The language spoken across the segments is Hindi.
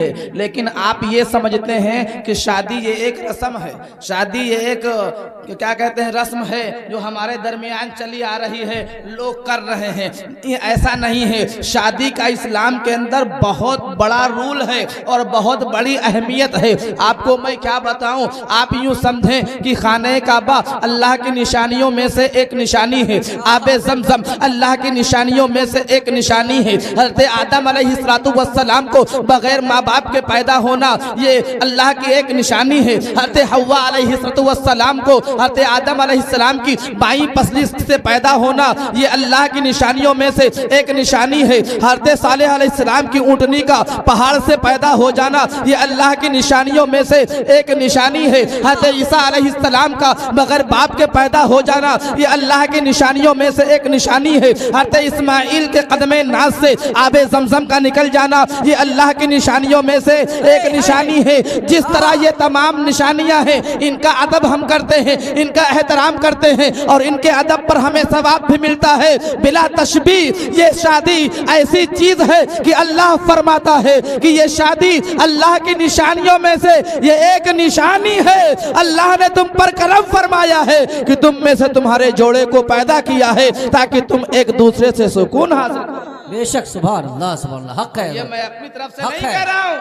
लेकिन आप ये समझते हैं कि शादी ये एक रस्म है, शादी ये एक क्या कहते हैं रस्म है जो हमारे दरमियान चली आ रही है, लोग कर रहे हैं। ये ऐसा नहीं है। शादी का इस्लाम के अंदर बहुत बड़ा रूल है और बहुत बड़ी अहमियत है। आपको मैं क्या बताऊं, आप यूं समझें कि खाने काबा अल्लाह की निशानियों में से एक निशानी है, आबे ज़मज़म अल्लाह की निशानियों में से एक निशानी है। हज़रत आदम अलैहिस्सलातु वस्सलाम को बगैर माँ बाप के पैदा होना ये अल्लाह की एक निशानी है। हज़रत हव्वा अलैहिस्सलातु वस्सलाम को हज़रत आदम अलैहिस्सलाम की बाईं पसली से पैदा होना ये अल्लाह की निशानियों में से एक निशानी है। हज़रत सालेह अलैहिस्सलाम की ऊँटनी का पहाड़ से पैदा हो जाना ये अल्लाह की निशानियों में से एक निशानी है। हज़रत ईसा अलैहिस्सलाम का बगैर बाप के पैदा हो जाना ये अल्लाह की निशानियों में से एक निशानी है। हज़रत इस्माइल के कदमे नाज से आबे ज़मज़म का निकल जाना ये अल्लाह की निशानियों में से एक निशानी है। जिस तरह ये तमाम निशानियां हैं, इनका अदब हम करते हैं, इनका एहतराम करते हैं और इनके अदब पर हमें सवाब भी मिलता है बिला तशबीह। ये शादी ऐसी चीज है कि अल्लाह फरमाता है कि ये शादी अल्लाह की निशानियों में से ये एक निशानी है। अल्लाह ने तुम पर करम फरमाया है कि तुम में से तुम्हारे जोड़े को पैदा किया है ताकि तुम एक दूसरे से सुकून हासिल करो। बेशक सुभान अल्लाह सुभान अल्लाह, हक है। ये मैं अपनी तरफ से नहीं कह रहा हूँ।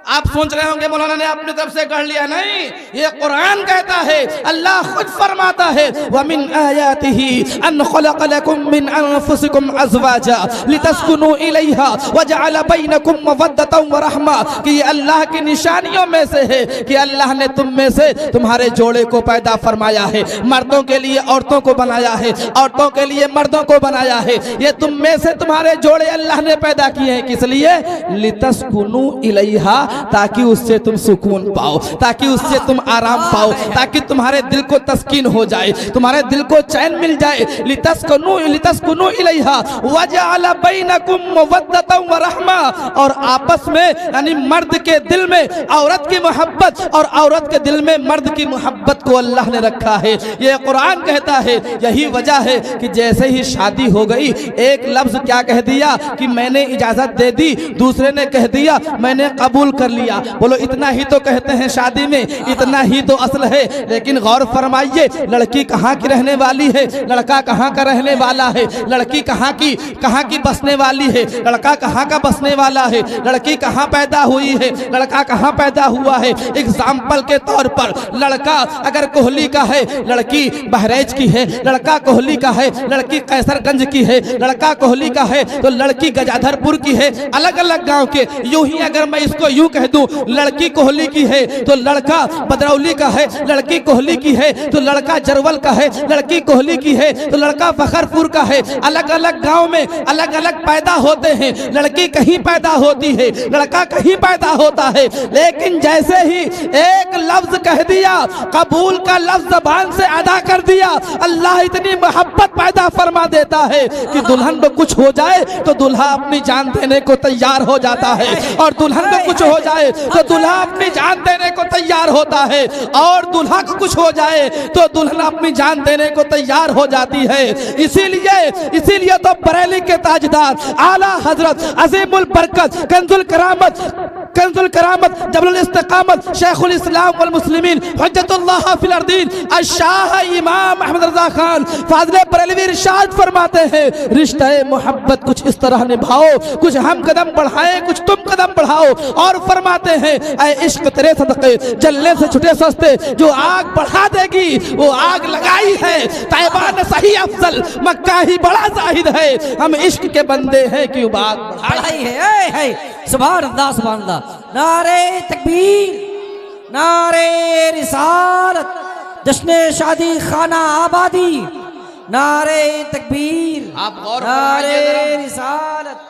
आप सोच रहे होंगे मौलाना ने अपनी तरफ से गढ़ लिया, नहीं, ये कुरान कहता है, अल्लाह खुद फरमाता है वमिन आयातिही अन खलक़ लकुम मिन अनफुसिकुम अज़वाजा लितस्कुनु इलैहा वजअल बैनकुम मवद्दतन व रहमा। कि ये अल्लाह की निशानियों में से है कि अल्लाह ने तुम में से तुम्हारे जोड़े को पैदा फरमाया है, मर्दों के लिए औरतों को बनाया है, औरतों के लिए मर्दों को बनाया है। ये तुम में से तुम्हारे जोड़े अल्लाह ने पैदा किए हैं, किस लिए? लितस्कुनु इलैहा, ताकि उससे तुम सुकून पाओ, ताकि उससे तुम आराम पाओ, ताकि तुम्हारे दिल को तस्कीन हो जाए, तुम्हारे दिल को चैन मिल जाए। लितस्कुनु इलैहा वजअल बैनकुम मवद्दतन व रहमा। और आपस में यानी मर्द के दिल में औरत की मोहब्बत और औरत के दिल में मर्द की मोहब्बत को अल्लाह ने रखा है। ये कुरान कहता है। यही वजह है कि जैसे ही शादी हो गई, एक लफ्ज क्या कह दिया कि मैंने इजाजत दे दी, दूसरे ने कह दिया मैंने कबूल कर लिया। बोलो इतना ही तो कहते हैं शादी में, इतना ही तो असल है। लेकिन गौर फरमाइए, लड़की कहाँ की रहने वाली है, लड़का कहाँ का रहने वाला है, लड़की कहाँ की बसने वाली है, लड़का कहाँ का बसने वाला है, लड़की कहाँ पैदा हुई है, लड़का कहाँ पैदा हुआ है। एग्जाम्पल के तौर पर लड़का अगर कोहली का है, लड़की बहरेज की है, लड़का कोहली का है, लड़की कैसरगंज की है, लड़का कोहली का है तो लड़की गजाधरपुर की है, अलग अलग गांव के। यूं ही अगर मैं इसको यूं कह दूं, लड़की कोहली की है तो लड़का बदरौली का है, लड़की कोहली की है तो लड़का जरवल का है, लड़की कोहली की है तो लड़का फखरपुर का है। अलग अलग गांव में अलग अलग पैदा होते हैं, लड़की कहीं पैदा होती है, लड़का कहीं पैदा होता है। लेकिन जैसे ही एक लफ्ज कह दिया, कबूल का लफ्ज ज़बान से अदा कर दिया, अल्लाह इतनी मोहब्बत पैदा फरमा देता है कि दुल्हन को कुछ हो जाए तो दुल्हा अपनी जान देने को तैयार हो जाता है, और दुल्हन को कुछ हो जाए तो दुल्हा अपनी जान देने को तैयार होता है, और दुल्हा को कुछ हो जाए तो दुल्हन अपनी जान देने को तैयार हो जाती है। इसीलिए तो बरेली के ताजदार आला हजरत अजीमुल बरकत कंजुल करामत जबरुल इस्तिकामत शेखुल इस्लाम वल मुस्लिमीन हुज्जतुल्लाह फिल अर्दीन अशाह इमाम अहमद रज़ा खान फाज़िले बरेलवी इरशाद फरमाते हैं, रिश्ते मोहब्बत कुछ इस तरह निभाओ, कुछ हम कदम बढ़ाएं, कुछ तुम कदम बढ़ाओ। और फरमाते हैं, ऐ इश्क तेरे सदक़े जलने से छुटे सस्ते, जो आग बढ़ा देगी वो आग लगाई है। तैबा न सही अफजल, मक्का ही बड़ा जाहिद है, हम इश्क के बंदे हैं क्यों बात बढ़ाई है। सुभान अल्लाह सुभान अल्लाह। नारे तकबीर, नारे रिसालत, जश्न शादी खाना आबादी, नारे तकबीर, आप गौर नारे रिसालत।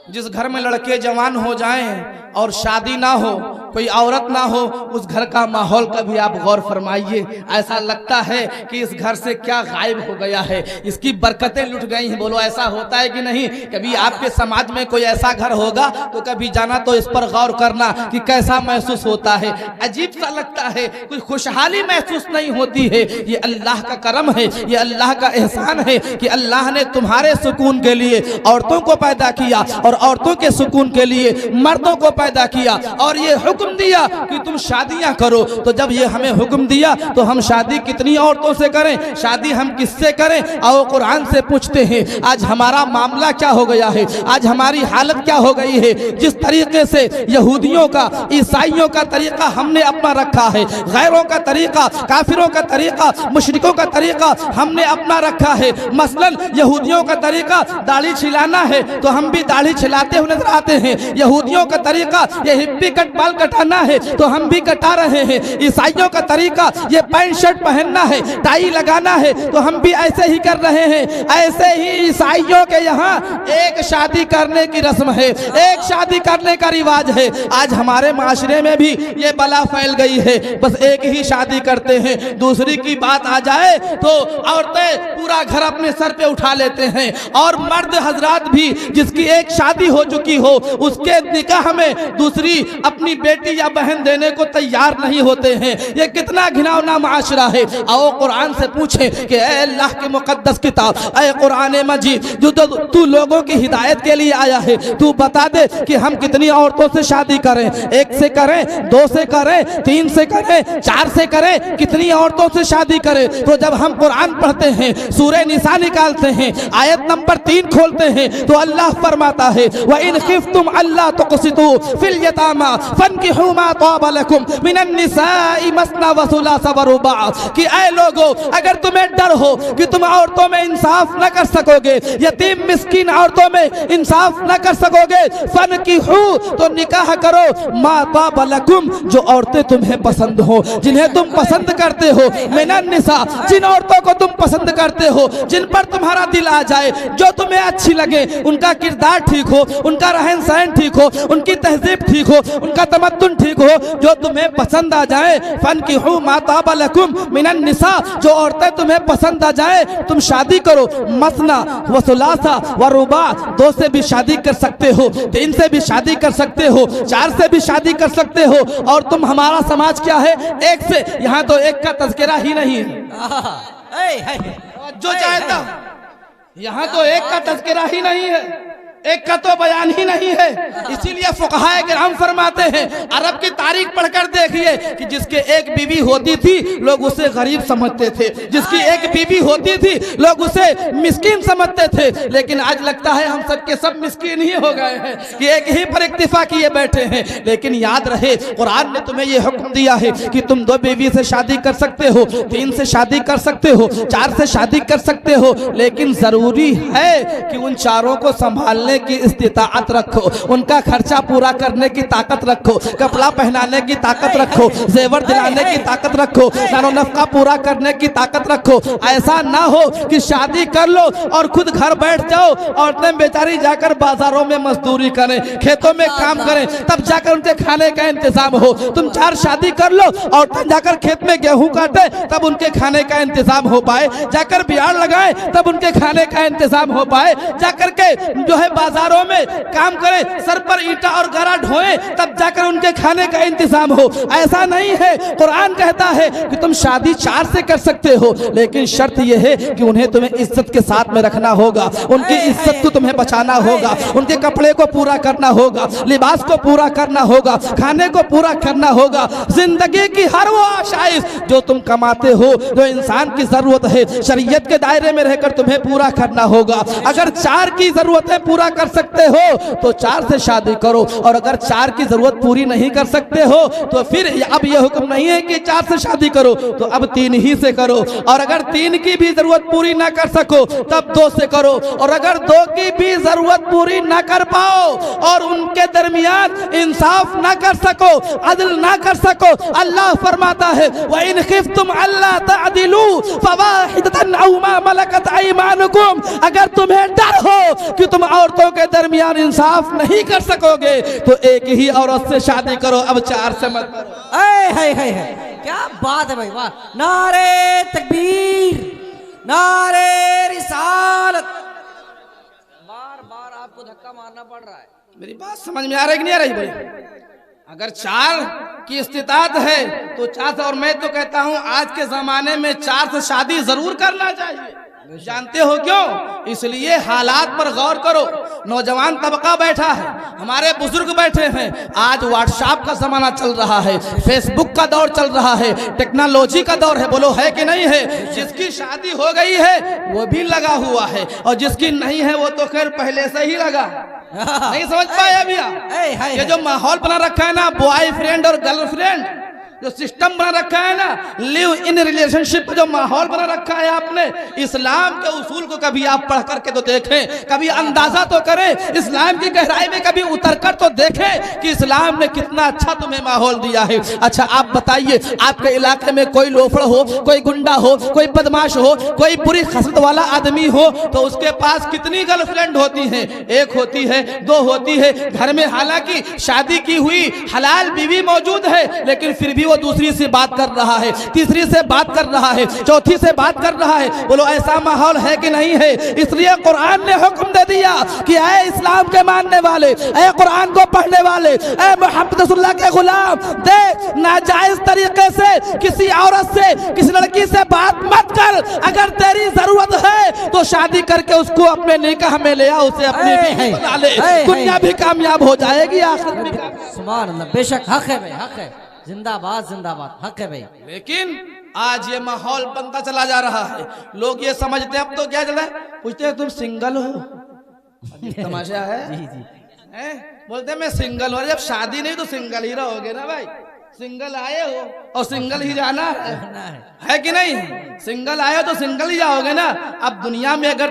जिस घर में लड़के जवान हो जाएं और शादी ना हो, कोई औरत ना हो, उस घर का माहौल का भी आप गौर फरमाइए। ऐसा लगता है कि इस घर से क्या गायब हो गया है, इसकी बरकतें लुट गई हैं। बोलो ऐसा होता है कि नहीं? कभी आपके समाज में कोई ऐसा घर होगा तो कभी जाना तो इस पर गौर करना कि कैसा महसूस होता है। अजीब सा लगता है, कोई खुशहाली महसूस नहीं होती है। ये अल्लाह का करम है, ये अल्लाह का एहसान है कि अल्लाह ने तुम्हारे सुकून के लिए औरतों को पैदा किया और औरतों के सुकून के लिए मर्दों को पैदा किया और ये हुक्म दिया कि तुम शादियां करो। तो जब ये हमें हुक्म दिया तो हम शादी कितनी औरतों से करें, शादी हम किससे करें? और कुरान से पूछते हैं आज हमारा मामला क्या हो गया है, आज हमारी हालत क्या हो गई है। जिस तरीके से यहूदियों का, ईसाइयों का तरीका हमने अपना रखा है, गैरों का तरीका, काफिरों का तरीका, मुशरिकों का तरीका हमने अपना रखा है। मसलन यहूदियों का तरीका दाढ़ी छिलाना है तो हम भी दाढ़ी छिलाते हुए नजर आते हैं। यहूदियों का तरीका ये हिप्पी कट बाल कटाना है तो हम भी कटा रहे हैं। ईसाइयों का तरीका ये पैंट शर्ट पहनना है, टाई लगाना है तो हम भी ऐसे ही कर रहे हैं। ऐसे ही ईसाइयों के यहाँ एक शादी करने की रस्म है, एक शादी करने का रिवाज है। आज हमारे माशरे में भी ये बला फैल गई है, बस एक ही शादी करते हैं। दूसरी की बात आ जाए तो औरतें पूरा घर अपने सर पे उठा लेते हैं और मर्द हजरात भी जिसकी एक शादी हो चुकी हो उसके निकाह में दूसरी अपनी बेटी या बहन देने को तैयार नहीं होते हैं। ये कितना घिनौना माशरा है। आओ कुरान से पूछे कि ऐ अल्लाह की मुकद्दस किताब, ऐ कुरान मजीद जो तू लोगों की हिदायत के लिए आया है, तू बता दे कि हम कितनी औरतों से शादी करें? एक से करें, दो से करें, तीन से करें, चार से करें, कितनी औरतों से शादी करें? तो जब हम कुरान पढ़ते हैं, सूरह निसा निकालते हैं, आयत नंबर 3 खोलते हैं तो अल्लाह फरमाता है व इन खिफ्तुम अल्ला तुक़सितू फिल यतामा फनकिहू मा ताबा लकुम मिनन निसाई मसना व सुलासा व रुबा। कि ऐ लोगों, अगर तुम्हें डर हो कि तुम औरतों में इंसाफ न कर सकोगे, यतीम मिस्कीन औरतों में इंसाफ न कर सकोगे, फनकिहू तो निकाह करो मा ताबा लकुम जो औरतें तुम्हें पसंद हो, जिन्हें तुम पसंद करते हो, मिनन निसा जिन औरतों को तुम पसंद करते हो, जिन पर तुम्हारा दिल आ जाए, जो तुम्हें अच्छी लगे, उनका किरदार ठीक हो, उनका रहन सहन ठीक हो, उनकी तहजीब ठीक हो, उनका तमद्दुन ठीक हो, जो तुम्हें पसंद आ जाए। फनकिहू मा ताबा लकुम मिनन निसा जो औरतें तुम्हें पसंद आ जाए तुम शादी करो। मसना व सुलासा व रुबा, 2 से भी शादी कर सकते हो, 3 से भी शादी कर सकते हो, 4 से भी शादी कर सकते हो। और तुम हमारा समाज क्या है, एक से, यहाँ तो एक का तज़किरा ही नहीं है। जो चाहता यहाँ तो एक का तज़किरा ही नहीं है, एक का तो बयान ही नहीं है। इसीलिए फुक़हाए किराम फरमाते हैं, अरब की तारीख पढ़कर देखिए कि जिसके एक बीवी होती थी लोग उसे गरीब समझते थे, जिसकी एक बीवी होती थी लोग उसे मिस्कीन समझते थे। लेकिन आज लगता है हम सब के सब मिस्कीन ही हो गए हैं कि एक ही पर इक्तिफा किए बैठे हैं। लेकिन याद रहे कुरान ने तुम्हें यह हुक्म दिया है कि तुम 2 बीवी से शादी कर सकते हो, 3 से शादी कर सकते हो, 4 से शादी कर सकते हो, लेकिन जरूरी है कि उन चारों को संभालने की इस्तिताअत रखो, उनका खर्चा पूरा करने की ताकत रखो, कपड़ा पहनाने की ताकत रखो, जेवर दिलाने की ताकत रखो, नानो नफका पूरा करने की ताकत रखो। ऐसा ना हो कि शादी कर लो और खुद घर बैठ जाओ, औरतें बेचारी जाकर बाजारों में मजदूरी करें, खेतों में काम करें, तब जाकर उनके खाने का इंतजाम हो। तुम 4 शादी कर लो, औरतें जाकर खेत में गेहूं काटे तब उनके खाने का इंतजाम हो पाए, जाकर बियाड़ लगाए तब उनके खाने का इंतजाम हो पाए, जाकर के जो है बाजारों में काम करें, सर पर ईंटा और गरा ढोए तब जाकर उनके खाने का इंतजाम हो। ऐसा नहीं है। कुरान कहता है कि तुम शादी 4 से कर सकते हो, लेकिन शर्त यह है कि उन्हें तुम्हें इज्जत के साथ में रखना होगा, उनकी इज्जत को तुम्हें बचाना होगा, उनके कपड़े को पूरा करना होगा, लिबास को पूरा करना होगा, खाने को पूरा करना होगा। जिंदगी की हर वो आशाइश जो तुम कमाते हो, जो इंसान की जरूरत है, शरीयत के दायरे में रहकर तुम्हें पूरा करना होगा। अगर 4 की जरूरतें पूरा कर सकते हो तो 4 से शादी करो, और अगर 4 की जरूरत पूरी नहीं कर सकते हो तो फिर अब यह हुक्म नहीं है कि 4 से शादी करो, तो अब 3 ही से करो। और अगर 3 की भी जरूरत पूरी ना कर सको तब 2 से करो, और अगर 2 की भी जरूरत पूरी ना कर पाओ और उनके दरमियान इंसाफ ना कर सको, अदल ना कर सको, अल्लाह फरमाता है व इन खिफ्तुम अल्ला तअदिलू फवाहिदतन औ मा मलकत ऐमानुकुम, अगर तुम्हें डर हो कि तुम औरतों के दरमियान इंसाफ नहीं कर सकोगे तो एक ही औरत से शादी करो, अब 4 से मत करो। है क्या बात है भाई, वाह! नारे तकबीर, नारे रिसालत। बार बार आपको धक्का मारना पड़ रहा है। मेरी बात समझ में आ रही कि नहीं आ रही भाई? अगर 4 की इस्तिताअत है तो 4 से, और मैं तो कहता हूं आज के जमाने में 4 से शादी जरूर करना चाहिए। जानते हो क्यों? इसलिए हालात पर गौर करो। नौजवान तबका बैठा है, हमारे बुजुर्ग बैठे हैं। आज व्हाट्सएप का जमाना चल रहा है, फेसबुक का दौर चल रहा है, टेक्नोलॉजी का दौर है। बोलो है कि नहीं है? जिसकी शादी हो गई है वो भी लगा हुआ है, और जिसकी नहीं है वो तो खैर पहले से ही लगा। नहीं समझ पाए भैया? ये जो माहौल बना रखा है ना, बॉयफ्रेंड और गर्लफ्रेंड जो सिस्टम बना रखा है ना, लिव इन रिलेशनशिप जो माहौल बना रखा है आपने, इस्लाम के उसूल को कभी आप पढ़ करके तो देखें, कभी अंदाजा तो करें, इस्लाम की गहराई में कभी उतर कर तो देखें कि इस्लाम ने कितना अच्छा तुम्हें माहौल दिया है। अच्छा आप बताइए, आपके इलाके में कोई लोफड़ हो, कोई गुंडा हो, कोई बदमाश हो, कोई बुरी खसलत वाला आदमी हो, तो उसके पास कितनी गर्लफ्रेंड होती है? एक होती है, दो होती है। घर में हालांकि शादी की हुई हलाल बीवी मौजूद है, लेकिन फिर भी वो दूसरी से बात कर रहा है, तीसरी से बात कर रहा है, चौथी से बात कर रहा है। बोलो ऐसा माहौल है कि नहीं है? इसलिए कुरान ने हुक्म दे दिया कि ऐ इस्लाम के मानने वाले, ऐ कुरान को पढ़ने वाले, ऐ मोहम्मद रसूलुल्लाह के गुलाम, देख नाजायज तरीके से किसी औरत से, किसी लड़की से बात मत कर। अगर तेरी जरूरत है तो शादी करके उसको अपने निकाह में ले आ, उसे अपनी बीवी बना ले, दुनिया भी कामयाब हो जाएगी, आखिरत भी कामयाब। सुभान अल्लाह, बेशक हक है भाई, हक है, जिंदाबाद जिंदाबाद, हक है भाई। लेकिन आज ये माहौल बनता चला जा रहा है। लोग ये समझते हैं अब तो क्या चल रहा है, पूछते हैं तुम सिंगल हो? तमाशा है। जी जी, हैं? बोलते हैं मैं सिंगल हूँ। जब शादी नहीं तो सिंगल ही रहोगे ना भाई। सिंगल आए हो और सिंगल ही जाना है कि नहीं? सिंगल आए हो तो सिंगल ही जाओगे ना। अब दुनिया में अगर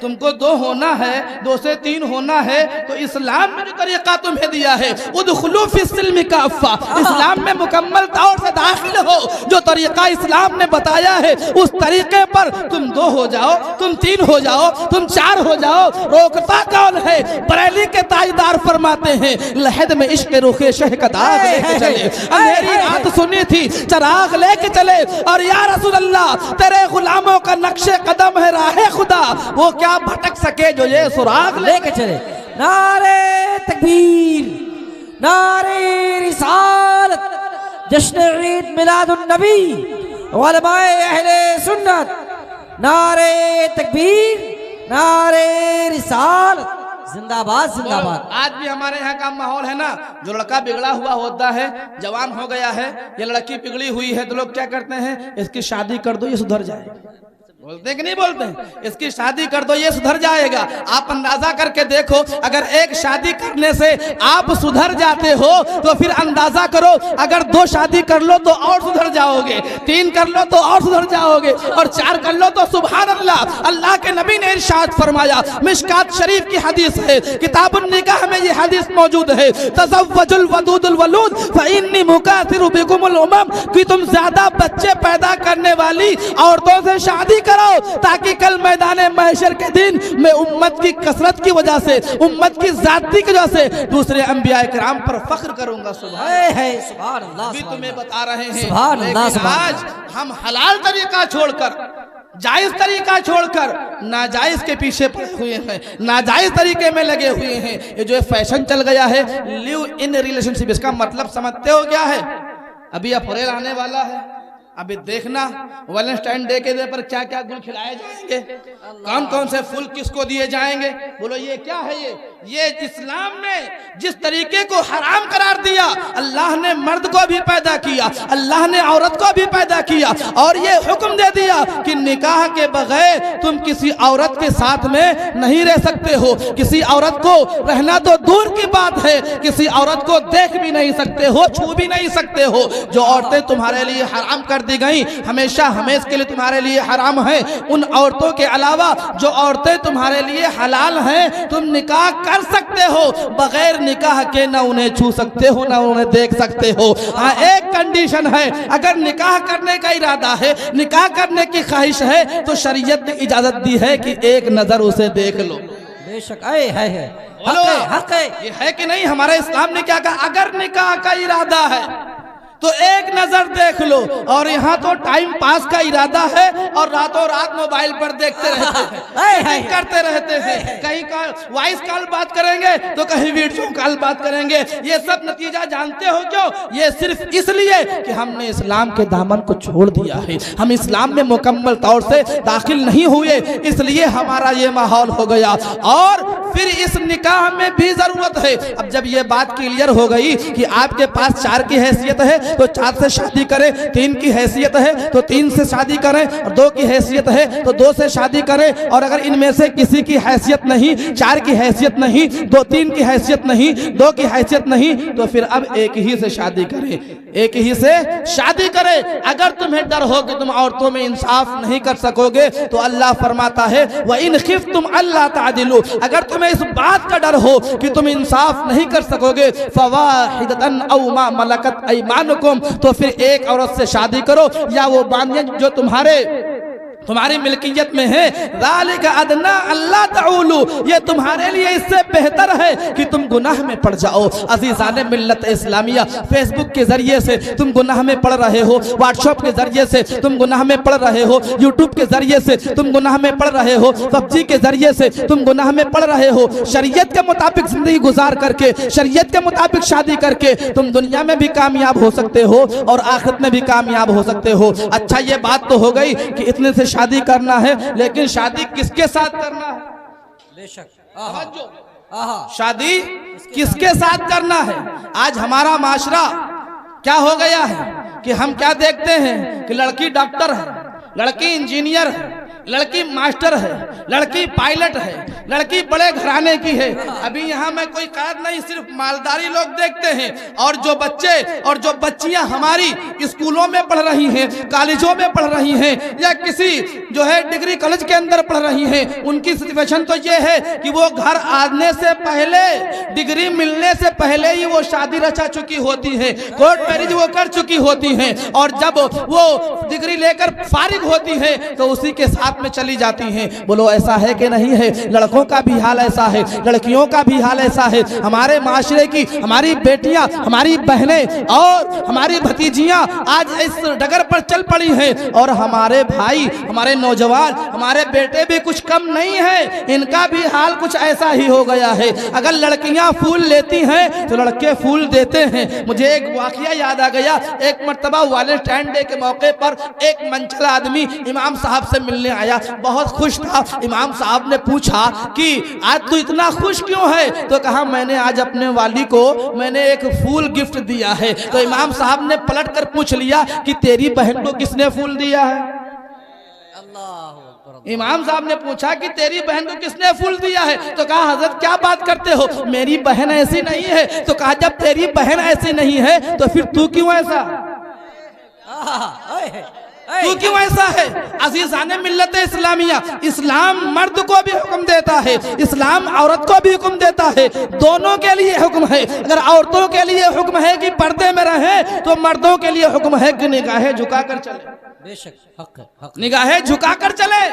तुमको दो होना है, दो से तीन होना है, तो इस्लाम में जो तरीका तुम्हें दिया है, उदखुलू फिस्सिल्म काफ़ा, इस्लाम में मुकम्मल तौर से दाखिल हो। जो तरीका इस्लाम ने बताया है उस तरीके पर तुम दो हो जाओ, तुम तीन हो जाओ, तुम चार हो जाओ। रोकता कौन है? बरेली के ताजदार फरमाते हैं, लहद में इश्क रुखे शह का दाग लेके चले, अंधेरी रात सुनी थी चराग लेके चले, और या रसूल अल्लाह तेरे गुलामों का नक्शे कदम है राहे खुदा, वो क्या भटक सके जो ये सुराग लेके चले। नारे तकबीर, नारे रिसालत, जश्न ईद मिलादुन नबी, उलमाए अहले सुन्नत, नारे तकबीर, नारे रिसालत, जिंदाबाद जिंदाबाद। आज भी हमारे यहाँ का माहौल है ना, जो लड़का बिगड़ा हुआ होता है, जवान हो गया है, या लड़की बिगड़ी हुई है, तो लोग क्या करते हैं, इसकी शादी कर दो ये सुधर जाएगा। बोलते कि नहीं बोलते? इसकी शादी कर दो ये सुधर जाएगा। आप अंदाजा करके देखो, अगर एक शादी करने से आप सुधर जाते हो तो फिर अंदाजा करो, अगर दो शादी कर लो तो और सुधर जाओगे, तीन कर लो तो और सुधर जाओगे, और चार कर लो तो सुभान अल्लाह। अल्लाह के नबी ने इरशाद फरमाया, मिशकात शरीफ की हदीस है, किताबुन निकाह में ये हदीस मौजूद है, तज़व्वजुल वदूदुल वलूद फ़इन्नी मुकाथिरु बिकुमुल उमम, कि तुम ज्यादा बच्चे पैदा करने वाली औरतों से शादी करो, ताकि कल मैदान महशर के दिन मैं उम्मत की कसरत की वजह से, उम्मत की जाति की वजह से दूसरे अंबिया किराम पर फख्र करूंगा। सुभान अल्लाह, भी तुम्हें बता रहे हैं, लेकिन आज हम हलाल तरीका छोड़कर, जायज तरीका छोड़कर नाजायज के पीछे पड़े हुए हैं, नाजायज तरीके में लगे हुए हैं। ये जो फैशन चल गया है, लिव इन रिलेशनशिप, इसका मतलब समझते हो क्या है? अभी अप्रैल आने वाला है, अभी देखना वैलेंटाइन डे के पर क्या क्या गुल खिलाए जाएंगे, कौन कौन से फूल किसको दिए जाएंगे। बोलो ये क्या है? ये इस्लाम ने जिस तरीके को हराम करार दिया, अल्लाह ने मर्द को भी पैदा किया, अल्लाह ने औरत को भी पैदा किया, और ये हुक्म दे दिया कि निकाह के बगैर तुम किसी औरत के साथ में नहीं रह सकते हो। किसी औरत को रहना तो दूर की बात है, किसी औरत को देख भी नहीं सकते हो, छू भी नहीं सकते हो। जो औरतें तुम्हारे लिए हराम कर दी गई, हमेशा हमेशा के लिए तुम्हारे लिए हराम है। उन औरतों के अलावा जो औरतें तुम्हारे लिए हलाल हैं, तुम निकाह कर सकते हो, बगैर निकाह के ना उन्हें छू सकते हो ना उन्हें देख सकते हो। हाँ, एक कंडीशन है, अगर निकाह करने का इरादा है, निकाह करने की ख्वाहिश है, तो शरीयत ने इजाजत दी है कि एक नजर उसे देख लो। बेशक है बोलो हक है, ये है कि नहीं? हमारे इस्लाम ने क्या कहा? अगर निकाह का इरादा है तो एक नजर देख लो। और यहाँ तो टाइम पास का इरादा है और रातों रात मोबाइल पर देखते रहते हैं, कहीं करते रहते हैं, कहीं वॉइस कॉल बात करेंगे तो कहीं वीडियो कॉल बात करेंगे। ये सब नतीजा जानते हो क्यों? ये सिर्फ इसलिए कि हमने इस्लाम के दामन को छोड़ दिया है, हम इस्लाम में मुकम्मल तौर से दाखिल नहीं हुए, इसलिए हमारा ये माहौल हो गया। और फिर इस निकाह में भी जरूरत है। अब जब ये बात क्लियर हो गई कि आपके पास 4 की हैसियत है तो 4 से शादी करें, 3 की हैसियत है तो 3 से शादी करें, और 2 की हैसियत है तो 2 से शादी करें, और अगर इनमें से किसी की हैसियत नहीं, 4 की हैसियत नहीं, 3 की हैसियत नहीं, 2 की हैसियत नहीं, तो फिर अब एक ही से शादी करें, एक ही से शादी करें। अगर तुम्हें डर हो कि तुम औरतों में इंसाफ नहीं कर सकोगे तो अल्लाह फरमाता है व इन खिफ्तुम अल्ला तादिलू, अगर तुम्हें इस बात का डर हो कि तुम इंसाफ नहीं कर सकोगे फवाहिदतन औ मा मलकत ऐमानुकुम, तो फिर एक औरत से शादी करो या वो बांधिए जो तुम्हारी मिल्कियत में है। ज़ालिका अदना अल्ला ताउलू, ये तुम्हारे लिए इससे बेहतर है कि तुम गुनाह में पड़ जाओ। अज़ीज़ाने मिल्लत इस्लामिया, फेसबुक के जरिए से तुम गुनाह में पड़ रहे हो, व्हाट्सएप के जरिए से तुम गुनाह में पड़ रहे हो, यूट्यूब के जरिए से तुम गुनाह में पड़ रहे हो, पबजी के जरिए से तुम गुनाह में पड़ रहे हो। शरीयत के मुताबिक जिंदगी गुजार करके, शरीयत के मुताबिक शादी करके तुम दुनिया में भी कामयाब हो सकते हो और आखिरत में भी कामयाब हो सकते हो। अच्छा, ये बात तो हो गई कि इतने से शादी करना है, लेकिन शादी किसके साथ करना है? बेशक शादी किसके साथ करना है? आज हमारा माशरा क्या हो गया है कि हम क्या देखते हैं कि लड़की डॉक्टर है, लड़की इंजीनियर है, लड़की मास्टर है, लड़की पायलट है, लड़की बड़े घराने की है। अभी यहाँ में कोई कैद नहीं, सिर्फ मालदारी लोग देखते हैं। और जो बच्चे और जो बच्चियां हमारी स्कूलों में पढ़ रही हैं, कॉलेजों में पढ़ रही हैं, या किसी जो है डिग्री कॉलेज के अंदर पढ़ रही हैं, उनकी सिचुएशन तो ये है कि वो घर आने से पहले, डिग्री मिलने से पहले ही वो शादी रचा चुकी होती है, कोर्ट मैरिज वो कर चुकी होती हैं, और जब वो डिग्री लेकर फारिग होती है तो उसी के साथ में चली जाती हैं। बोलो ऐसा है कि नहीं है? लड़कों का भी हाल ऐसा है, लड़कियों का भी हाल ऐसा है। हमारे माशरे की हमारी बेटियां, हमारी बहनें और हमारी भतीजियां आज इस डगर पर चल पड़ी हैं, और हमारे भाई, हमारे नौजवान, हमारे बेटे भी कुछ कम नहीं है, इनका भी हाल कुछ ऐसा ही हो गया है। अगर लड़कियां फूल लेती हैं तो लड़के फूल देते हैं। मुझे एक वाकया याद आ गया। एक मर्तबा वैलेंटाइन डे के मौके पर एक मंचला आदमी इमाम साहब से मिलने आया, बहुत खुश था। इमाम साहब ने पूछा कि आज तू इतना खुश क्यों है? तो कहा मैंने आज अपने वाली को मैंने एक फूल गिफ्ट दिया है। तो इमाम साहब ने पलट कर पूछ लिया कि तेरी बहन को किसने फूल दिया है? इमाम साहब ने पूछा कि तेरी बहन को किसने फूल दिया है? तो कहा हजरत क्या बात करते हो, मेरी बहन ऐसी नहीं है। तो कहा जब तेरी बहन ऐसी नहीं है तो फिर तू क्यों ऐसा, तू क्यों ऐसा है? अज़ीज़ाने मिल्लत इस्लामिया, इस्लाम मर्द को भी हुक्म देता है, इस्लाम औरत को भी हुक्म देता है, दोनों के लिए हुक्म है। अगर औरतों के लिए हुक्म है कि पर्दे में रहे तो मर्दों के लिए हुक्म है कि निगाहें झुकाकर चले। बेशक हक निगाहें झुकाकर चले।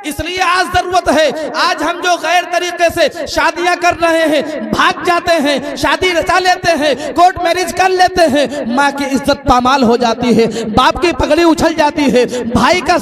इसलिए आज जरूरत है, आज हम जो गैर तरीके से शादियां कर रहे हैं, भाग जाते हैं, शादी रचा लेते हैं, कोर्ट मैरिज कर लेते हैं, माँ की इज्जत पामाल हो जाती है, बाप की पगड़ी उछल जाती है, भाई का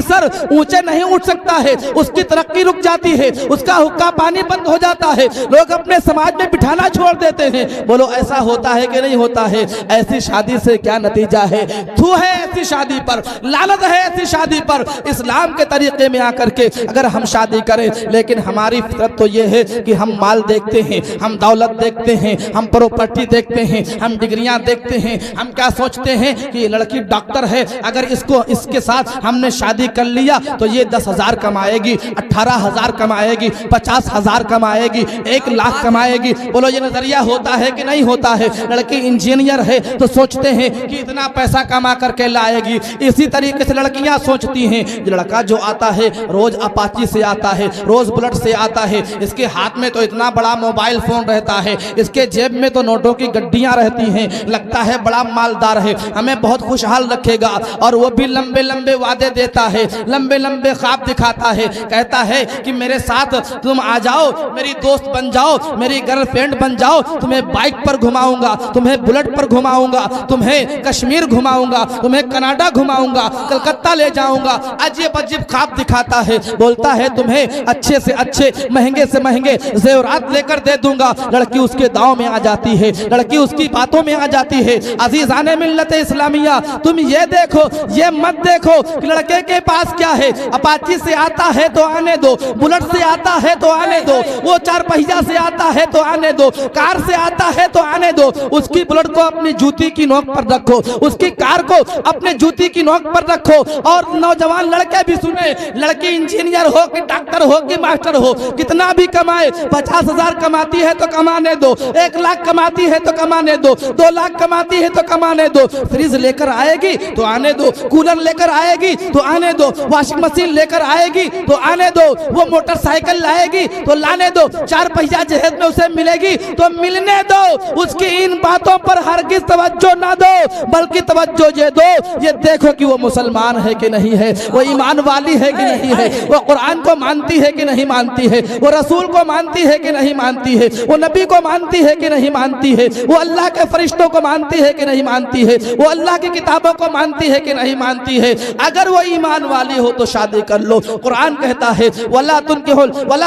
सर ऊंचे नहीं उठ सकता है, उसकी तरक्की रुक जाती है, उसका हुक्का पानी बंद हो जाता है, लोग अपने समाज में बिठाना छोड़ देते हैं। बोलो ऐसा होता है कि नहीं होता है? ऐसी शादी से क्या नतीजा है? थू है ऐसी शादी पर, लानत है ऐसी शादी पर। इस्लाम के तरीके में आकर के अगर हम शादी करें, लेकिन हमारी फितरत तो ये है कि हम माल देखते हैं, हम दौलत देखते हैं, हम प्रॉपर्टी देखते हैं, हम डिग्रियां देखते हैं। हम क्या सोचते हैं कि ये लड़की डॉक्टर है, अगर इसके साथ हमने शादी कर लिया तो ये 10,000 कमाएगी, 18,000 कमाएगी, 50,000 कमाएगी, 1 लाख कमाएगी। बोलो ये नजरिया होता है कि नहीं होता है? लड़की इंजीनियर है तो सोचते हैं कि इतना पैसा कमा करके लाएगी। इसी तरीके से लड़कियां सोचती हैं, लड़का लड़का जो आता है रोज अपाची से आता है, रोज बुलेट से आता है, इसके हाथ में तो इतना बड़ा मोबाइल फोन रहता है, इसके जेब में तो नोटों की गड्डियां रहती हैं, लगता है बड़ा मालदार है, हमें बहुत खुशहाल रखेगा। और वो भी लंबे लंबे वादे देता है, लंबे लंबे ख्वाब दिखाता है, कहता है कि मेरे साथ तुम आ जाओ, मेरी दोस्त बन जाओ, मेरी गर्लफ्रेंड बन जाओ, तुम्हें बाइक पर घुमाऊंगा, तुम्हें बुलेट पर घुमाऊंगा, तुम्हें कश्मीर घुमाऊंगा, तुम्हें कनाडा घुमाऊंगा, कलकत्ता ले जाऊंगा। अजीब अजीब ख्वाब दिखाता है, बोलता है तुम्हें अच्छे से अच्छे महंगे से महंगे जेवरात लेकर दे दूंगा। लड़की उसके दांव में आ जाती है, लड़की उसकी बातों में आ जाती है। अजीजाने मिल्लत इस्लामिया, तुम ये देखो, ये मत देखो कि लड़के के पास क्या है। अपाची से आता है तो आने दो, बुलेट से आता है तो आने दो, वो चार पहिया से आता है तो आने दो, कार से आता है तो आने दो। उसकी बुलेट को अपनी जूती की नोक पर रखो, उसकी कार को अपने जूती की नोक पर रखो। और नौजवान लड़के भी सुने, लड़की इंजीनियर हो कि डॉक्टर हो कि मास्टर हो, कितना भी कमाए, 50,000 कमाती है तो कमाने दो, 1 लाख कमाती है तो कमाने दो, 2 लाख कमाती है तो कमाने दो। फ्रिज लेकर आएगी तो आने दो, कूलर लेकर आएगी तो आने दो, वॉशिंग मशीन लेकर आएगी तो आने दो, वो मोटरसाइकिल लाएगी तो लाने दो, 4 पहिया जहेज में उसे मिलेगी तो मिलने दो। उसकी इन बातों पर हरगिज तवज्जो ना दो, बल्कि तवज्जो ये दो, ये देखो कि वो मुसलमान है कि नहीं है, वो ईमान वाली है कि नहीं है, वो कुरान को मानती है कि नहीं मानती है, वो रसूल को मानती है कि नहीं मानती है, वो नबी को मानती है कि नहीं मानती है, वो अल्लाह के फरिश्तों को मानती है कि नहीं मानती है, वो अल्लाह की किताबों को मानती है कि नहीं मानती है। अगर वो ईमान वाली हो तो शादी कर लो। कुरान कहता है वला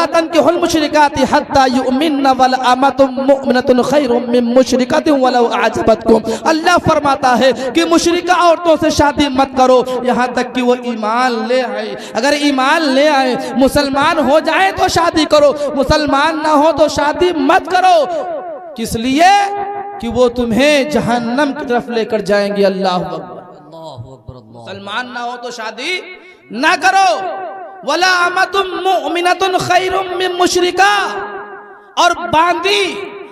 तनकिहुल मुशरिकाति हत्ता युमिन्न वल अमतुम मुमिनतुन खैरुम मिन मुशरिकतिन वलौ अअजबतकुम। अल्लाह फरमाता है कि मुशरिका औरतों से शादी मत करो यहाँ तक कि वो ईमान ले आए। अगर ईमान ले आए, मुसलमान हो जाए तो शादी करो, मुसलमान ना हो तो शादी मत करो। किस लिए? कि वो तुम्हें जहन्नम की तरफ लेकर जाएंगे। अल्लाह अकबर। मुसलमान ना हो तो शादी ना करो। वला अमतुम मुमिनतुन खैरुम मिन मुशरिका। और बांदी,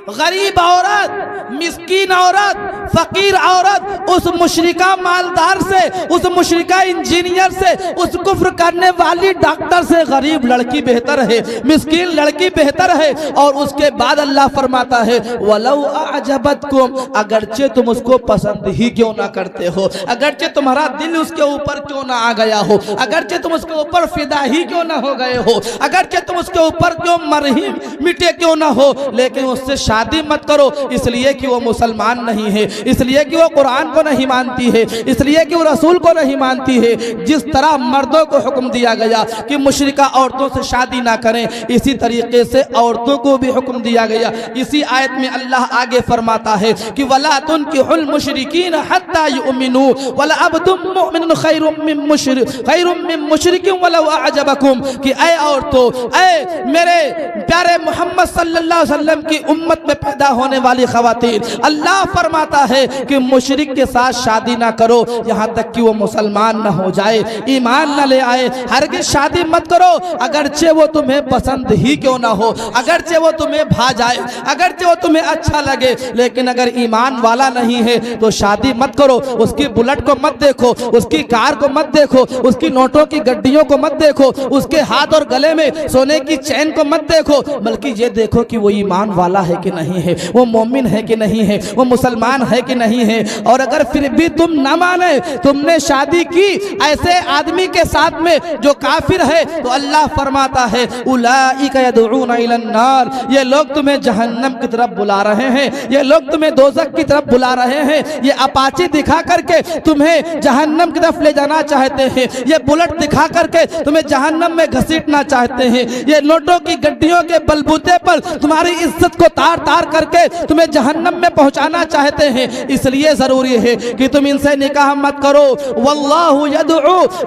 गरीब औरत, मिस्कीन औरत, फकीर औरत उस मुशरिका मालदार से, उस मुशरिका इंजीनियर से, उस कुफ्र करने वाली डॉक्टर से गरीब लड़की बेहतर है, मिस्कीन लड़की बेहतर है। और उसके बाद अल्लाह फरमाता है वलौ अअजबतकुम, अगरचे तुम उसको पसंद ही क्यों ना करते हो, अगरचे तुम्हारा दिल उसके ऊपर क्यों ना आ गया हो, अगरचे तुम उसके ऊपर फिदा ही क्यों ना हो गए हो, अगरचे तुम उसके ऊपर क्यों मर ही मिटे क्यों ना हो, लेकिन उससे शादी मत करो। इसलिए कि वो मुसलमान नहीं है, इसलिए कि वो कुरान को नहीं मानती है, इसलिए कि वो रसूल को नहीं मानती है। जिस तरह मर्दों को हुक्म दिया गया कि मुशरिका औरतों से शादी ना करें, इसी तरीके से औरतों को भी हुक्म दिया गया। इसी आयत में अल्लाह आगे फरमाता है कि वला तुनकिहुल मुशरिकीन हत्ता युमिनू वला अब्दुम मुमिनुन खैरुम मिन मुशरिकिन वलौ अअजबकुम। कि ऐ औरतों, ऐ मेरे प्यारे मोहम्मद सल्लल्लाहु अलैहि वसल्लम की उम्मत में पैदा होने वाली खवातीन, अल्लाह फरमाता है कि मुशरिक के साथ शादी ना करो यहाँ तक कि वो मुसलमान ना हो जाए, ईमान ना ले आए। हरगिज़ शादी मत करो, अगरचे वो तुम्हें पसंद ही क्यों ना हो, अगरचे वो तुम्हें भा जाए, अगरचे वो तुम्हें अच्छा लगे, लेकिन अगर ईमान वाला नहीं है तो शादी मत करो। उसकी बुलेट को मत देखो, उसकी कार को मत देखो, उसकी नोटों की गड्डियों को मत देखो, उसके हाथ और गले में सोने की चैन को मत देखो, बल्कि ये देखो कि वो ईमान वाला है कि नहीं है, वो मोमिन है कि नहीं है, वो मुसलमान है कि नहीं है। और अगर फिर भी तुम ना माने, तुमने शादी की ऐसे आदमी के साथ में जो काफिर है, तो अल्लाह फरमाता है उलाइका यदऊना इलन नार, ये लोग तुम्हें जहन्नम की तरफ बुला रहे हैं, ये लोग तुम्हें दोज़ख की तरफ बुला रहे हैं, ये अपाची दिखा करके तुम्हें जहन्नम की तरफ ले जाना चाहते हैं, ये बुलेट दिखा करके तुम्हें जहन्नम में घसीटना चाहते हैं, ये नोटों की गड्डियों के बलबूते पर तुम्हारी इज्जत को तार तार करके तुम्हें जहन्नम में पहुंचाना चाहते हैं। इसलिए जरूरी है कि तुम इनसे निकाह मत करो। वल्लाहु यदउ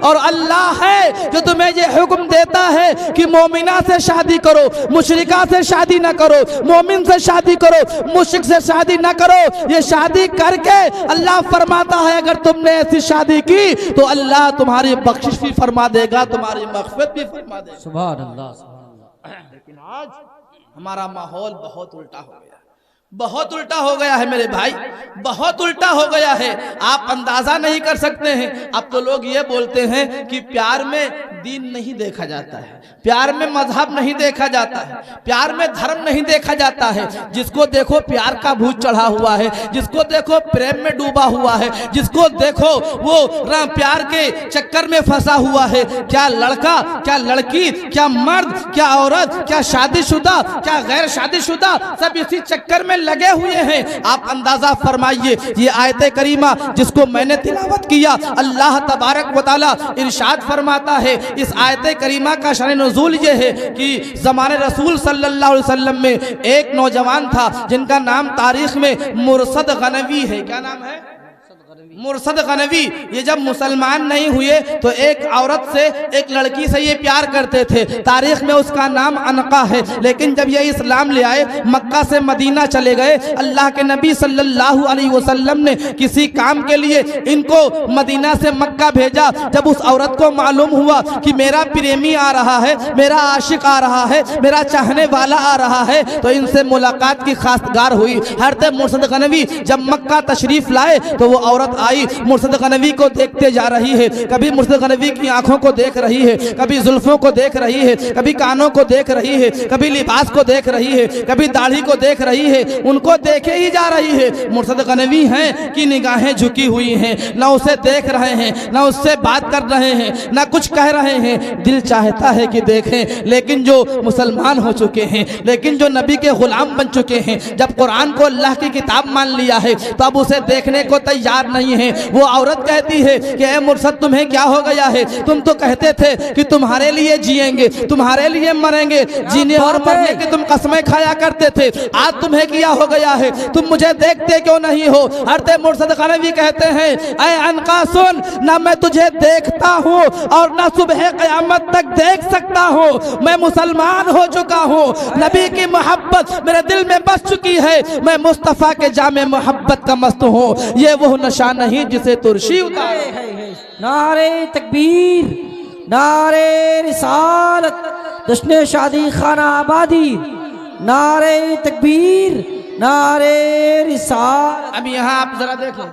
और अल्लाह है जो तुम्हें ये हुक्म देता है कि मोमिना से शादी करो, मुशरिका से शादी ना करो, मोमिन से शादी करो, मुशरिक से शादी ना करो। ये शादी करके अल्लाह फरमाता है अगर तुमने ऐसी शादी की तो अल्लाह तुम्हारी बख्शिश भी फरमा देगा, तुम्हारी मग़फ़िरत भी फरमा देगा। सुभान अल्लाह, सुभान अल्लाह। लेकिन आज हमारा माहौल बहुत उल्टा हो गया। बहुत उल्टा हो गया है मेरे भाई, बहुत उल्टा हो गया है। आप अंदाजा नहीं कर सकते हैं। अब तो लोग ये बोलते हैं कि प्यार में दीन नहीं देखा जाता है, प्यार में मजहब नहीं देखा जाता है, प्यार में धर्म नहीं देखा जाता है। जिसको देखो प्यार का भूत चढ़ा हुआ है, जिसको देखो प्रेम में डूबा हुआ है, जिसको देखो वो प्यार के चक्कर में फंसा हुआ है। क्या लड़का, क्या लड़की, क्या मर्द, क्या औरत, क्या शादीशुदा, क्या गैर शादीशुदा, सब इसी चक्कर में लगे हुए हैं। आप अंदाजा फरमाइए, ये आयत करीमा जिसको मैंने तिलावत किया, अल्लाह तबारक व तआला इरशाद फरमाता है, इस आयत करीमा का शअन नुज़ूल ये है कि ज़माने रसूल सल्लल्लाहु अलैहि वसल्लम में एक नौजवान था जिनका नाम तारीख में मुरसद गनवी है। क्या नाम है? मुरसद गनवी। ये जब मुसलमान नहीं हुए तो एक औरत से, एक लड़की से ये प्यार करते थे। तारीख में उसका नाम अनका है। लेकिन जब ये इस्लाम ले आए, मक्का से मदीना चले गए, अल्लाह के नबी सल्लल्लाहु अलैहि वसल्लम ने किसी काम के लिए इनको मदीना से मक्का भेजा। जब उस औरत को मालूम हुआ कि मेरा प्रेमी आ रहा है, मेरा आशिक आ रहा है, मेरा चाहने वाला आ रहा है, तो इनसे मुलाकात की खासगार हुई। हज़रत मुरसद गनवी जब मक्का तशरीफ लाए तो वो औरत आई, मुरसद गनवी को देखते जा रही है। कभी मुरसद गनवी की आंखों को देख रही है, कभी जुल्फों को देख रही है, कभी कानों को देख रही है, कभी लिबास को देख रही है, कभी दाढ़ी को देख रही है। उनको देखे ही जा रही है। मुरसद गनवी हैं कि निगाहें झुकी हुई हैं, ना उसे देख रहे हैं, ना उससे बात कर रहे हैं, ना कुछ कह रहे हैं। दिल चाहता है कि देखें, लेकिन जो मुसलमान हो चुके हैं, लेकिन जो नबी के गुलाम बन चुके हैं, जब कुरान को अल्लाह की किताब मान लिया है, तो अब उसे देखने को तैयार नहीं है। वो औरत कहती है कि ए मुरसद, तुम्हें क्या हो गया है? तुम तो कहते थे कि तुम्हारे लिए जिएंगे, तुम्हारे लिए मरेंगे, जीने और मरने की तुम कसमें खाया करते थे। आज तुम्हें क्या हो गया है? तुम मुझे देखते क्यों नहीं हो? हज़रत मुरसद गनवी कहते हैं, ऐ अनका सुन, ना मैं तुझे देखता हूँ और ना सुबह क़यामत तक देख सकता हूँ। मैं मुसलमान हो चुका हूँ, नबी की मोहब्बत मेरे दिल में बस चुकी है। मैं मुस्तफ़ा के जामे मोहब्बत का मस्त हूँ। ये वो नशा नहीं जिसे तुर्शी उतारे। नारे तकबीर, नारे रिसालत, जश्न शादी खाना आबादी, नारे तकबीर, नारे रिसालत। अब यहाँ आप जरा देखो,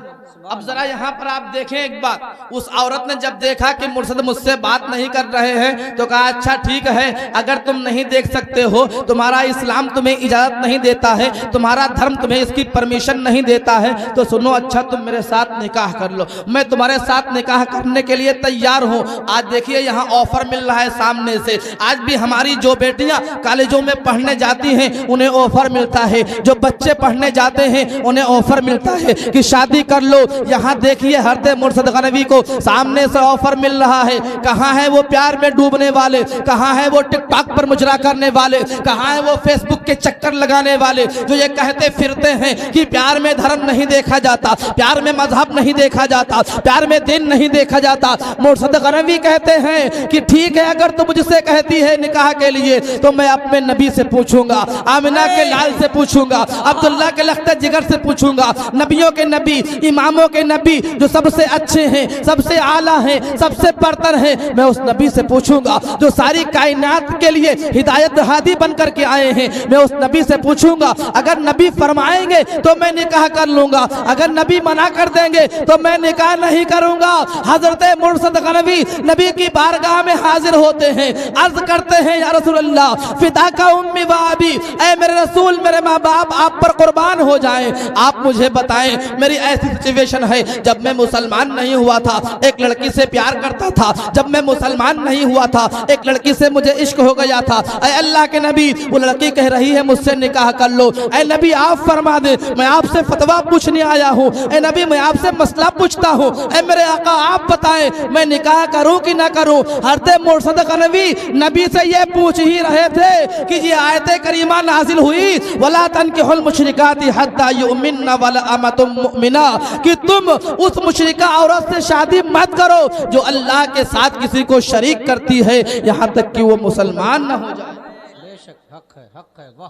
अब जरा यहाँ पर आप देखें एक बात। उस औरत ने जब देखा कि मुर्शद मुझसे बात नहीं कर रहे हैं, तो कहा अच्छा ठीक है, अगर तुम नहीं देख सकते हो, तुम्हारा इस्लाम तुम्हें इजाजत नहीं देता है, तुम्हारा धर्म तुम्हें इसकी परमिशन नहीं देता है, तो सुनो, अच्छा तुम मेरे साथ निकाह कर लो, मैं तुम्हारे साथ निकाह करने के लिए तैयार हूँ। आज देखिए यहाँ ऑफर मिल रहा है सामने से। आज भी हमारी जो बेटियाँ कॉलेजों में पढ़ने जाती हैं उन्हें ऑफर मिलता है, जो बच्चे पढ़ने जाते हैं उन्हें ऑफर मिलता है कि शादी कर लो। यहाँ देखिए हज़रत मुरसद गनवी को सामने से ऑफर मिल रहा है। कहाँ है वो प्यार में डूबने वाले? कहाँ है वो टिकटॉक पर मुजरा करने वाले? कहाँ है वो फेसबुक के चक्कर लगाने वाले जो ये कहते फिरते हैं कि प्यार में धर्म नहीं देखा जाता, प्यार में मजहब नहीं देखा जाता, प्यार में दिन नहीं देखा जाता। मुरसद गनवी कहते हैं कि ठीक है, अगर तुम मुझसे कहती है निकाह के लिए, तो मैं अपने नबी से पूछूंगा, आमिना के लाल से पूछूंगा, अब्दुल्ला के लख्त जिगर से पूछूंगा, नबियों के नबी, इमामों के नबी जो सबसे अच्छे हैं, सबसे आला हैं, सबसे बरतर हैं, मैं उस नबी से पूछूंगा जो सारी कायनात के लिए हिदायत हादी बन करके आए हैं। मैं उस नबी से पूछूंगा, अगर नबी फरमाएंगे तो मैं निकाह कर लूंगा, अगर नबी मना कर देंगे तो मैं निकाह नहीं करूंगा। हजरत मुरसद गनवी नबी की बारगाह में हाजिर होते हैं, अर्ज करते हैं, या रसूल अल्लाह, फिदा का उम्मी व अबी, ऐ मेरे रसूल, मेरे माँ बाप आप पर कुर्बान हो जाएं। आप मुझे बताएं, मेरी ऐसी सिचुएशन है, जब मैं मुसलमान नहीं हुआ था, एक लड़की से प्यार करता था, जब मैं मुसलमान नहीं हुआ था, एक लड़की से मुझे इश्क हो गया था। ऐ अल्लाह के नबी, वो लड़की कह रही है मुझसे निकाह कर लो, ऐ नबी आप फरमा दे, मैं आपसे फतवा पूछने आया हूँ, ऐ नबी मैं आपसे मसला पूछता हूँ, ऐ मेरे आका आप बताएं मैं निकाह करूँ कि ना करूँ। हज़रत मुरसद गनवी नबी से ये पूछ ही रहे थे कि ये आयत करीमा नाजिल हुई, वला तनकिहुल मुशरिकाति हत्ता युमिन्ना वला अमतुम मुमिना, कि तुम उस मुशरिका औरत से शादी मत करो जो अल्लाह के साथ किसी को शरीक करती है, यहाँ तक कि वो मुसलमान न हो जाए। बेशक हक है, हक है। वाह,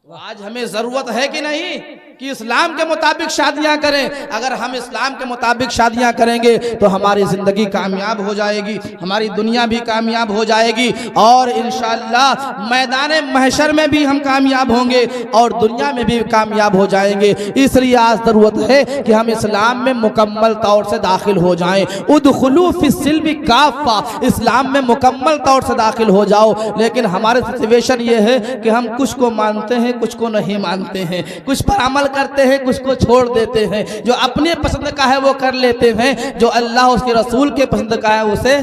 आज हमें जरूरत है कि नहीं कि इस्लाम के मुताबिक शादियां करें। अगर हम इस्लाम के मुताबिक शादियां करेंगे तो हमारी जिंदगी कामयाब हो जाएगी, हमारी दुनिया भी कामयाब हो जाएगी और इंशाअल्लाह मैदान महशर में भी हम कामयाब होंगे और दुनिया में भी कामयाब हो जाएंगे। इसलिए आज जरूरत है कि हम इस्लाम में मुकम्मल तौर से दाखिल हो जाएं। उदखुलू फिस्सिल्मी काफ़ा, इस्लाम में मुकम्मल तौर से दाखिल हो जाओ। लेकिन हमारे सिचुएशन ये है कि हम कुछ को मानते हैं, कुछ को नहीं मानते हैं, कुछ पर अमल करते हैं, कुछ को छोड़ देते हैं। जो अपने पसंद का है वो कर लेते हैं, जो अल्लाह उसके रसूल के पसंद का है उसे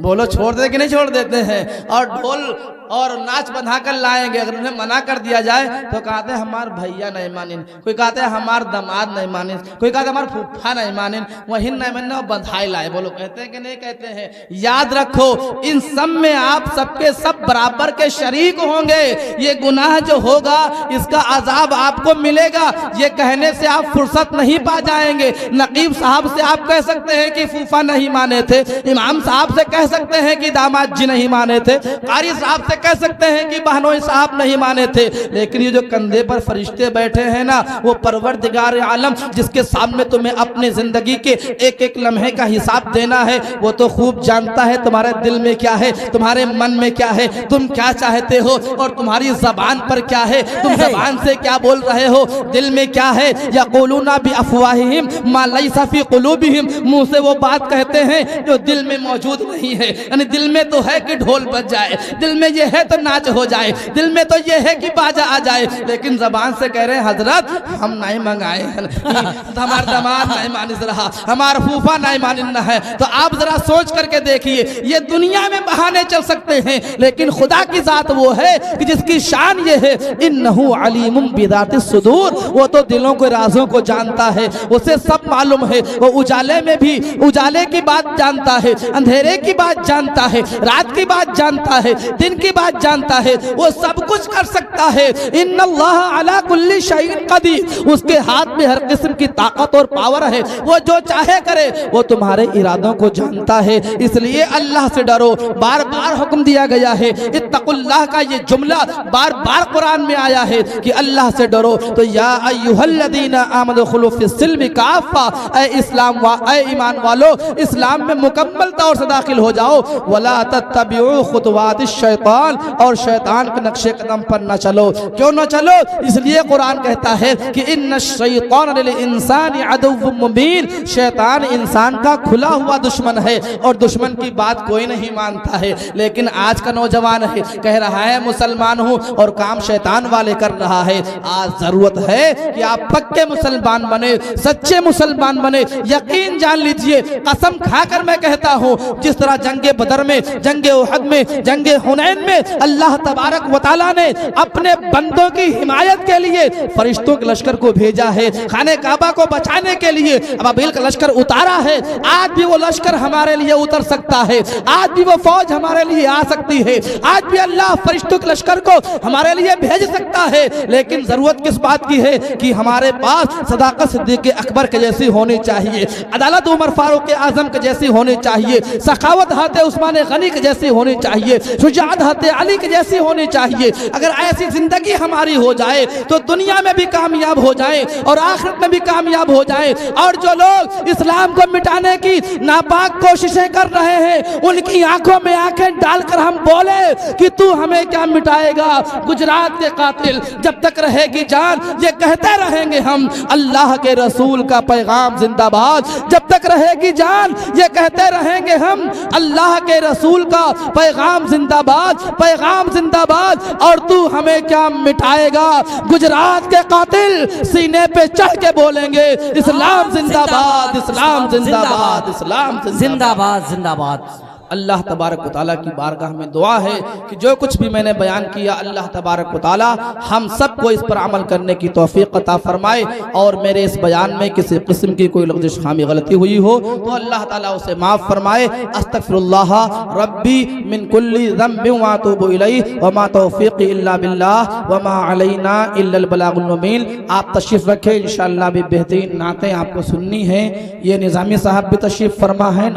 बोलो छोड़ देते कि नहीं छोड़ देते हैं। और ढोल और नाच बंधा कर लाएंगे, अगर उन्हें मना कर दिया जाए तो कहते हैं हमार भैया नहीं मानिन, कोई कहते हैं हमार दामाद नहीं मानिन, कोई कहते हैं हमार फूफा नहीं मानिन, वही नहीं मानने और बंधाई लाए। बोलो कहते हैं कि नहीं कहते हैं। याद रखो इन सब में आप सबके सब बराबर के शरीक होंगे। ये गुनाह जो होगा इसका अजाब आपको मिलेगा, ये कहने से आप फुर्सत नहीं पा जाएंगे। नकीब साहब से आप कह सकते हैं कि फूफा नहीं माने थे, इमाम साहब से कह सकते हैं कि दामाद जी नहीं माने थे, कारी साहब से कह सकते हैं कि बहनोई साहब नहीं माने थे, लेकिन ये जो कंधे पर फरिश्ते बैठे हैं ना, वो परवरदिगार आलम जिसके सामने तुम्हें अपने जिंदगी के एक एक लम्हे का हिसाब देना है, वो तो खूब जानता है तुम्हारे दिल में क्या है, तुम्हारे मन में क्या है, तुम क्या चाहते हो और तुम्हारी जबान पर क्या है, तुम जबान से क्या बोल रहे हो, दिल में क्या है। यक़ूलूना बिअफ़वाहिहिम मा लैसा फ़ी क़ुलूबिहिम, मुंह से वो बात कहते हैं जो दिल में मौजूद नहीं है। यानी दिल में तो है कि ढोल बज जाए, दिल में ये है तो नाच हो जाए, दिल में तो ये है कि बाजा आ जाए, लेकिन जबान से कह रहे हैं हजरत हम नहीं मंगाए हैं, हमारा दामाद नहीं मानिस रहा, हमारा फूफा नहीं मानिन है। तो आप जरा सोच करके देखिए, ये दुनिया में बहाने चल सकते हैं, लेकिन खुदा की जात वो है कि जिसकी शान ये है इन्नहु अलीमुम बिज़ातिस सुदूर, वो तो दिलों के राजों को जानता है, उसे सब मालूम है। वो उजाले में भी उजाले की बात जानता है, अंधेरे की बात जानता है, रात की बात जानता है, दिन की बात जानता है, वो सब कुछ कर सकता है। इन्नल्लाह अला कुल्ली शैइन कदीर, उसके हाथ में हर किस्म की ताकत और पावर है, वो जो चाहे करे, वो तुम्हारे इरादों को जानता है। इसलिए अल्लाह से डरो, बार बार हुक्म दिया गया है। इत्तकुल्लाह का ये जुमला बार बार कुरान में आया है कि अल्लाह से डरो। तो या अय्युहल्लज़ीना आमनु खुलू फिस्सिल्मी काफ़ा, ऐ इस्लाम ऐ ईमान वालो, इस्लाम में मुकम्मल तौर से दाखिल हो जाओ। वला तत्तबिउ खुतवातिश शैतान, और शैतान के नक्शे कदम पर न चलो। क्यों न चलो? इसलिए कुरान कहता है कि इन्ना शैतान लिल इंसानी अदुव्वुम मुबीन, शैतान इंसान का खुला हुआ दुश्मन है और दुश्मन की बात कोई नहीं मानता है। लेकिन आज का नौजवान है, कह रहा है मुसलमान हूँ और काम शैतान वाले कर रहा है। आज जरूरत है कि आप पक्के मुसलमान बने, सच्चे मुसलमान बने। यकीन जान लीजिए, कसम खाकर मैं कहता हूँ, जिस तरह जंगे बदर में, जंगे उहद में, जंगे हुनैन में अल्लाह तबारक व तआला ने अपने बंदों की हिमायत के लिए फरिश्तों के लश्कर को भेजा है, खाने काबा को बचाने के लिए अबाबिल का लश्कर उतारा है। आज भी वो लश्कर हमारे लिए उतर सकता है, आज भी वो फौज हमारे लिए आ सकती है, आज भी अल्लाह फरिश्तों के लश्कर को हमारे लिए भेज सकता है। लेकिन जरूरत किस बात की है कि हमारे पास सदाकत सिद्दीक़ अकबर के जैसी होनी चाहिए, अदालत उमर फारूक आजम के जैसी होनी चाहिए, सखावत हज़रत उस्मान गनी के जैसी होनी चाहिए, शुजाअत हज़रत अली के जैसी होनी चाहिए। अगर ऐसी जिंदगी हमारी हो जाए तो दुनिया में भी कामयाब हो जाए और आखिरत में भी कामयाब हो जाए। और जो लोग इस्लाम को मिटाने की नापाक कोशिशें कर रहे हैं, उनकी आंखों में आंखें डालकर हम बोले कि तू हमें क्या मिटाएगा। गुजरात के कातिल जब तक रहेगी जान, ये कहते रहेंगे हम अल्लाह के रसूल का पैगाम जिंदाबाद। जब तक रहेगी जान, ये कहते रहेंगे हम अल्लाह के रसूल का पैगाम जिंदाबाद, पैगाम जिंदाबाद। और तू हमें क्या मिटाएगा। गुजरात के कातिल सीने पे चढ़ के बोलेंगे इस्लाम जिंदाबाद, इस्लाम जिंदाबाद, इस्लाम जिंदाबाद, जिंदाबाद। अल्लाह तबारक व तआला की बारगाह में दुआ है कि जो कुछ भी मैंने बयान किया, अल्लाह तबारक व तआला हम सबको इस पर अमल करने की तौफीक अता फरमाए। और मेरे इस बयान में किसी किस्म की कोई लफ्ज़ खामी गलती हुई हो तो अल्लाह ताला उसे माफ़ फरमाए। अस्तगफिरुल्लाह रब्बी मिन कुल्ली ज़ंबिन व अतूबु इलैहि व मा तौफ़ीक़ी इल्ला बिल्लाह व मा अलैना इल्लल बलागुल मुबीन। आप तशरीफ़ रखें, इंशाअल्लाह भी बेहतरीन नातें आपको सुननी है। ये निज़ामी साहब भी तशरीफ़ फरमा है,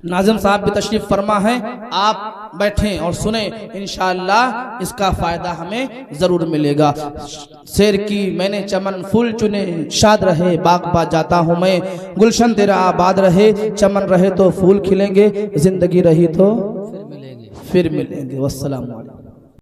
नाज़िम साहब भी तशरीफ फरमा है, आप बैठें और सुने, इंशाअल्लाह इसका फ़ायदा हमें ज़रूर मिलेगा। शेर की मैंने चमन फूल चुने, शाद रहे बाग़ जाता हूँ मैं, गुलशन तेरा आबाद रहे, चमन रहे तो फूल खिलेंगे, ज़िंदगी रही तो फिर मिलेंगे। वस्सलाम वालेकुम।